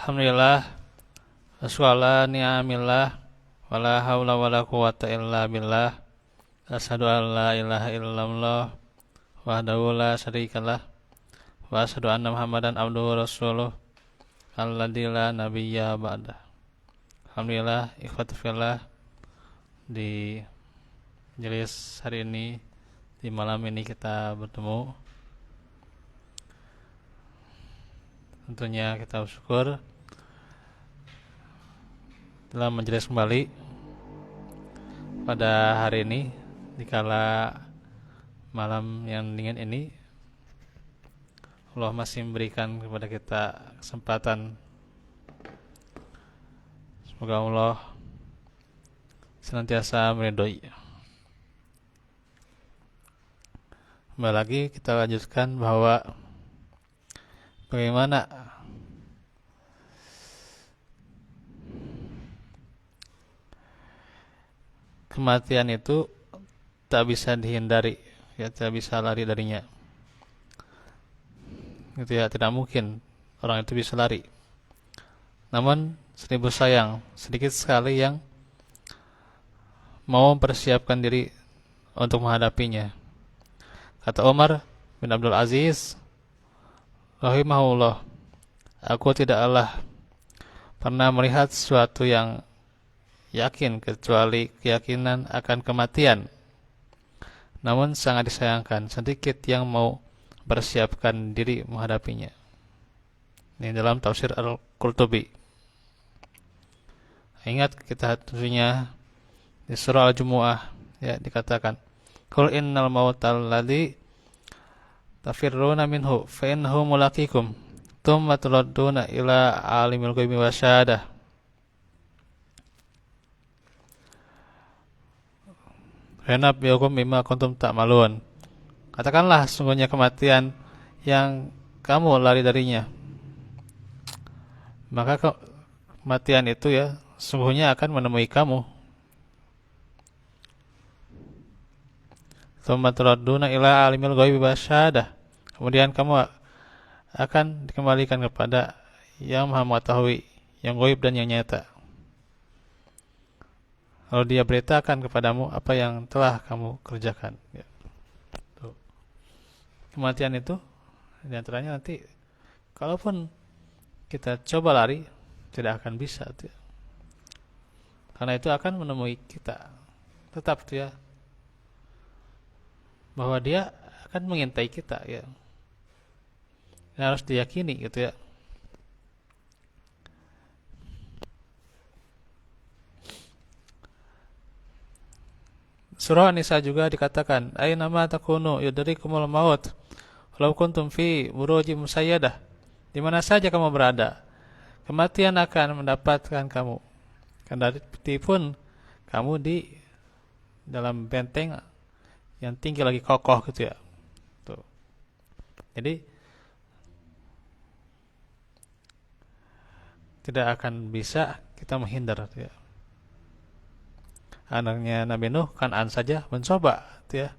Alhamdulillah, waswala ni'amillah, wala haula wala quwata illa billah. Asyhadu an la ilaha illallah wahdahu la syarikalah wa asyhadu anna Muhammadan abduhu rasuluh alladzi la nabiyya ba'dah. Alhamdulillah, ikhwati fillah, di majelis hari ini, di malam ini kita bertemu. Tentunya kita bersyukur telah majelis kembali pada hari ini di kala malam yang dingin ini. Allah masih memberikan kepada kita kesempatan. Semoga Allah senantiasa meridhoi. Kembali lagi kita lanjutkan bahwa bagaimana kematian itu tak bisa dihindari, ya, tak bisa lari darinya. Gitu ya, tidak mungkin orang itu bisa lari. Namun seribu sayang, sedikit sekali yang mau mempersiapkan diri untuk menghadapinya. Kata Umar bin Abdul Aziz rahimahullah, aku tidaklah pernah melihat sesuatu yang yakin kecuali keyakinan akan kematian. Namun sangat disayangkan sedikit yang mau persiapkan diri menghadapinya. Ini dalam tafsir Al-Qurtubi. Ingat, kita tentunya di surah Al-Jumu'ah, ya, dikatakan, qul innal mautal ladzi tafirruna minhu fa innahu mulaqikum tsumma turadduna ila alimil ghaibi wasyahadah. Nabiyukum bima kuntum ta'malun. Katakanlah, sungguhnya kematian yang kamu lari darinya, maka kematian itu, ya, sungguhnya akan menemui kamu. Tsumma turadduna ila alimil ghaibi wasyahadah. Kemudian kamu akan dikembalikan kepada yang Maha mengetahui yang gaib dan yang nyata. Lalu dia beritakan kepadamu apa yang telah kamu kerjakan. Ya. Tuh. Kematian itu diantaranya nanti, kalaupun kita coba lari, tidak akan bisa. Tuh, ya. Karena itu akan menemui kita. Tetap, tuh, ya, bahwa dia akan mengintai kita. Ya. Ini harus diyakini, gitu, ya. Surah An-Nisa juga dikatakan, aina ma takunu yudrikumul maut walau kuntum fi burujim musayyadah. Di mana saja kamu berada, kematian akan mendapatkan kamu. Kendati pun kamu di dalam benteng yang tinggi lagi kokoh, gitu, ya. Tuh. Jadi tidak akan bisa kita menghindar, gitu, ya. Anaknya Nabi Nuh, Kan'an saja mencoba, gitu, ya.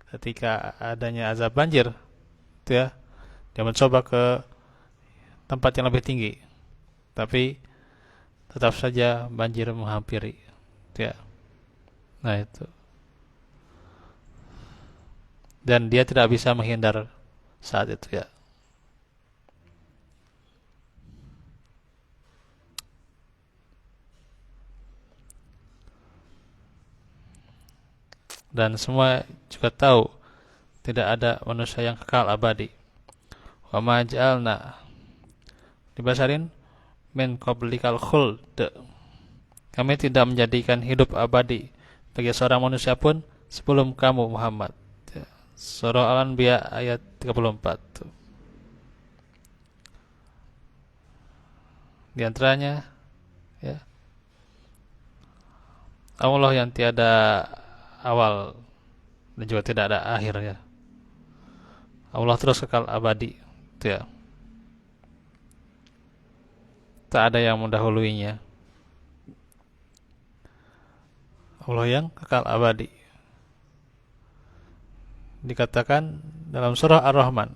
Ketika adanya azab banjir, gitu, ya, dia mencoba ke tempat yang lebih tinggi, tapi tetap saja banjir menghampiri, gitu, ya. Nah, itu. Dan dia tidak bisa menghindar saat itu, ya. Dan semua juga tahu tidak ada manusia yang kekal abadi. Wa ma ja'alna libasarin min qablikal khuld. Kami tidak menjadikan hidup abadi bagi seorang manusia pun sebelum kamu, Muhammad. Surah Al-Anbiya ayat 34. Di antaranya, ya, Allah yang tiada awal dan juga tidak ada akhir, ya. Allah terus kekal abadi, itu, ya. Tak ada yang mendahuluinya. Allah yang kekal abadi. Dikatakan dalam surah Ar-Rahman,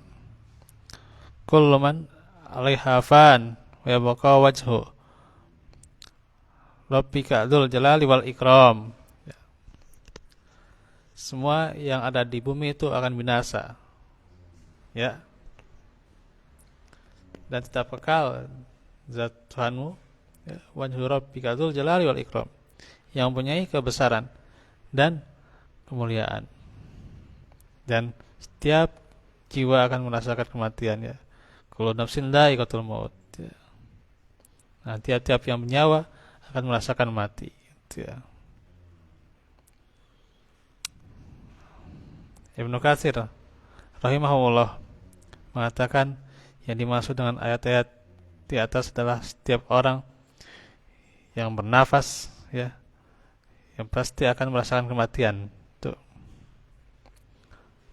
kullu man 'alaiha fan wa yabqa wajhu rabbika dzul jalali wal ikram. Ya. Semua yang ada di bumi itu akan binasa. Ya. Dan tetap kekal zat Tuhanmu, ya, wajhu rabbika dzul jalali wal ikram, yang mempunyai kebesaran dan kemuliaan. Dan setiap jiwa akan merasakan kematian, ya. Kullu nafsin dha'iqatul maut. Ya. Nah, tiap-tiap yang bernyawa akan merasakan mati. Ya. Ibnu Katsir rahimahullah mengatakan yang dimaksud dengan ayat-ayat di atas adalah setiap orang yang bernafas, ya, yang pasti akan merasakan kematian. Tuh.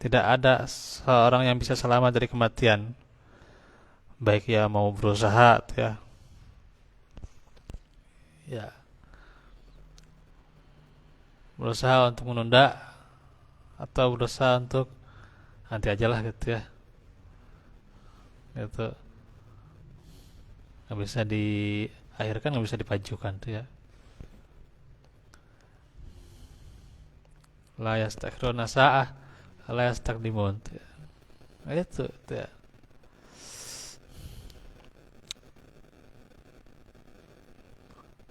Tidak ada seorang yang bisa selamat dari kematian, baik ya mau berusaha, ya berusaha untuk menunda atau berusaha untuk nanti aja lah gitu, ya, gitu, nggak bisa diakhirkan, nggak bisa dipajukan tuh, ya. La yastakhiruna sa'ah la yastaqdimun, ya. Nah, itu, ya.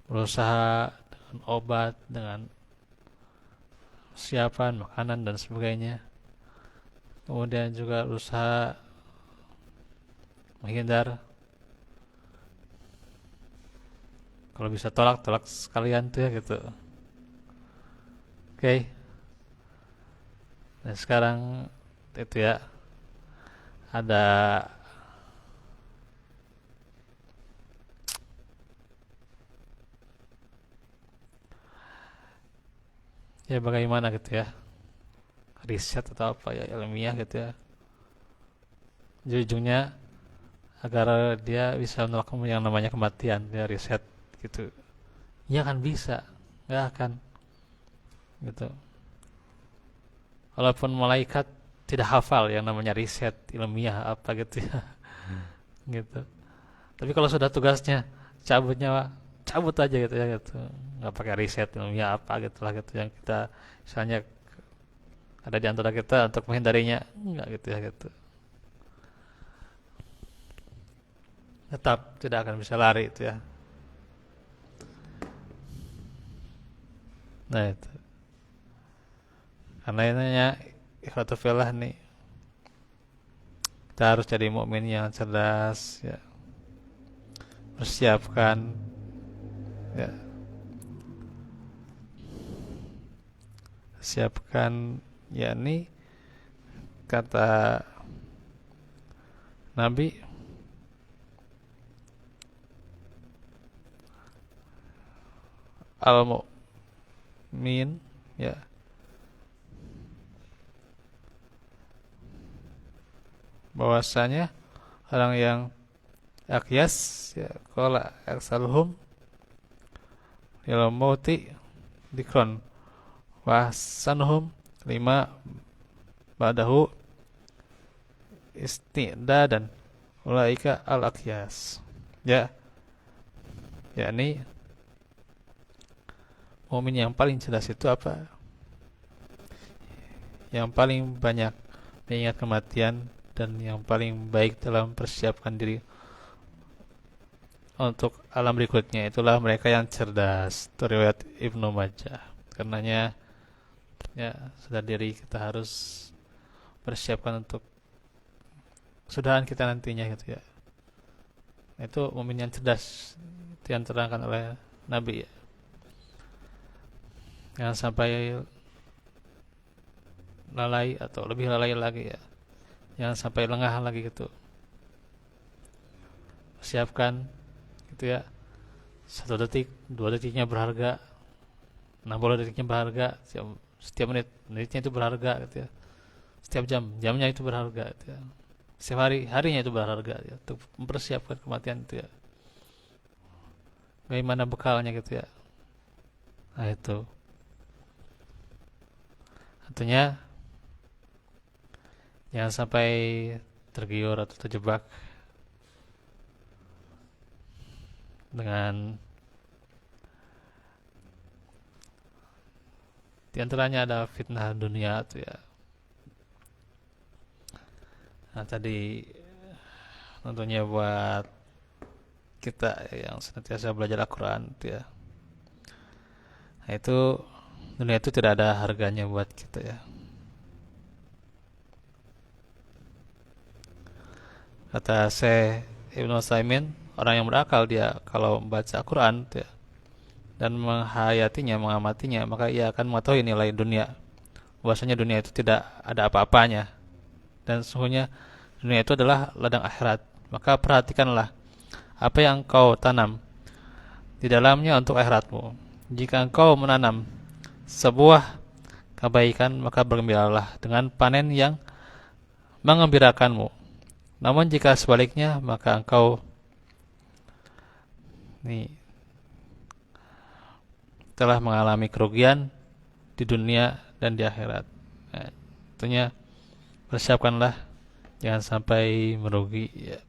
Berusaha dengan obat, dengan persiapan makanan dan sebagainya. Kemudian juga berusaha menghindar, kalau bisa tolak sekalian tuh, ya, gitu. Oke. Nah, sekarang itu, ya, ada ya bagaimana gitu, ya, riset atau apa ya ilmiah gitu, ya, ujungnya agar dia bisa menolak yang namanya kematian, ya, riset gitu. Ya kan bisa, nggak akan gitu. Walaupun malaikat tidak hafal yang namanya riset ilmiah apa gitu, ya, gitu. Tapi kalau sudah tugasnya cabutnya, cabut aja gitu, ya, gitu. Nggak pakai riset ilmiah apa gitulah gitu yang kita misalnya ada di antara kita untuk menghindarinya, enggak gitu, ya, gitu. Tetap tidak akan bisa lari itu, ya. Nah itu. Karena intinya ikhwatu fillah nih, kita harus jadi mukmin yang cerdas, ya. Persiapkan, ya. Siapkan, yakni kata Nabi, al-mu'min, ya, bahwasanya orang yang akyas, ya, qala aksaluhum ilal mauti dikron wa sanuhum lima ba'dahu isti'dadan ulaika al akyas, ya, yakni mukmin yang paling cerdas itu apa? Yang paling banyak mengingat kematian dan yang paling baik dalam persiapkan diri untuk alam berikutnya, itulah mereka yang cerdas. Itu riwayat Ibnu Majah. Karenanya, ya, sadar diri kita harus persiapkan untuk kesudahan kita nantinya gitu, ya. Itu mukmin yang cerdas, itu yang terangkan oleh Nabi, ya. Jangan sampai lalai atau lebih lalai lagi, ya. Jangan sampai lengah lagi gitu. Persiapkan gitu, ya. 1 detik, 2 detiknya berharga, 60 detiknya berharga, setiap menitnya itu berharga gitu, ya. Setiap jamnya itu berharga gitu, ya. Setiap harinya itu berharga, ya, untuk mempersiapkan kematian itu, ya. Bagaimana bekalnya gitu, ya. Nah itu artinya jangan sampai tergiur atau terjebak dengan di antaranya ada fitnah dunia tuh ya. Nah, tadi tentunya buat kita yang senantiasa belajar Al-Quran tuh ya. Nah, itu dunia itu tidak ada harganya buat kita ya. Kata Syekh Ibnu Utsaimin, orang yang berakal dia kalau membaca Al-Quran tuh ya, dan menghayatinya, mengamatinya, maka ia akan mengetahui nilai dunia. Bahwasanya dunia itu tidak ada apa-apanya, dan sesungguhnya dunia itu adalah ladang akhirat. Maka perhatikanlah apa yang kau tanam di dalamnya untuk akhiratmu. Jika engkau menanam sebuah kebaikan, maka bergembiralah dengan panen yang mengembirakanmu. Namun jika sebaliknya, maka engkau telah mengalami kerugian di dunia dan di akhirat. Nah, tentunya persiapkanlah jangan sampai merugi ya.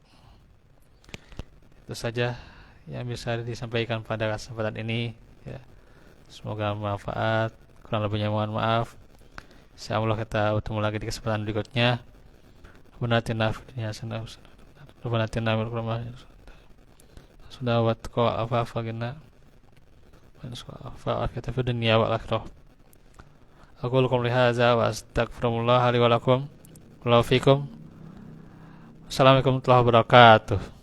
Itu saja yang bisa disampaikan pada kesempatan ini ya. Semoga bermanfaat. Kurang lebihnya mohon maaf. Insyaallah kita bertemu lagi di kesempatan berikutnya. Benatina fidnya sana. Benatina berkurma. Sudah buat kau apa gina. Fa kita fi dunya wal akhirah. Aku lakum lihaza wa astaghfirullah li wa lakum. Wa fikum. Assalamualaikum warahmatullahi wabarakatuh.